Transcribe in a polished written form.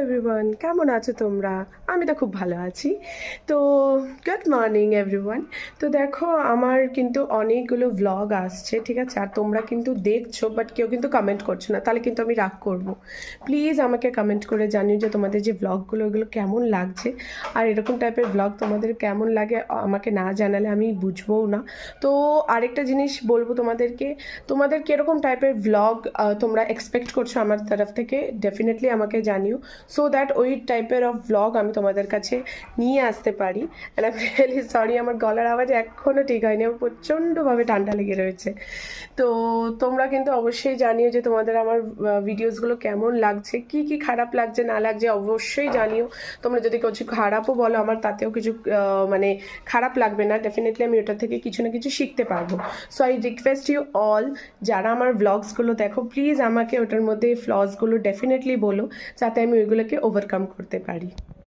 Everyone, কেমন আছো তোমরা? আমি তো খুব ভালো আছি। তো গুড মর্নিং এভরিওয়ান। তো দেখো, আমার কিন্তু অনেকগুলো ভ্লগ আসছে, ঠিক আছে? আর তোমরা কিন্তু দেখছো, বাট কেউ কিন্তু কমেন্ট করছো না, তাহলে কিন্তু আমি রাগ করব। প্লিজ আমাকে কমেন্ট করে জানিও যে তোমাদের যে ভ্লগগুলো ওগুলো কেমন লাগছে। আর এরকম টাইপের ভ্লগ তোমাদের কেমন লাগে আমাকে না জানালে আমি বুঝবও না। তো আরেকটা জিনিস বলবো তোমাদেরকে, তোমাদের কীরকম টাইপের ভ্লগ তোমরা এক্সপেক্ট করছো আমার তরফ থেকে, ডেফিনেটলি আমাকে জানিও, সো দ্যাট ওই টাইপের অফ ব্লগ আমি তোমাদের কাছে নিয়ে আসতে পারি। অ্যান্ড আই রিয়েলি সরি, আমার গলার আওয়াজ এখনও ঠিক হয়নি, আমার প্রচণ্ডভাবে ঠান্ডা লেগে রয়েছে। তো তোমরা কিন্তু অবশ্যই জানিও যে তোমাদের আমার ভিডিওসগুলো কেমন লাগছে, কি কি খারাপ লাগছে না লাগছে অবশ্যই জানিও। তোমরা যদি কিছু খারাপও বলো আমার, তাতেও কিছু মানে খারাপ লাগবে না, ডেফিনেটলি আমি ওটা থেকে কিছু না কিছু শিখতে পারবো। So I request you all, যারা আমার ব্লগসগুলো দেখো, প্লিজ আমাকে ওটার মধ্যে ফ্লসগুলো ডেফিনেটলি বলো, যাতে আমি ওইগুলোকে ওভারকাম করতে পারি।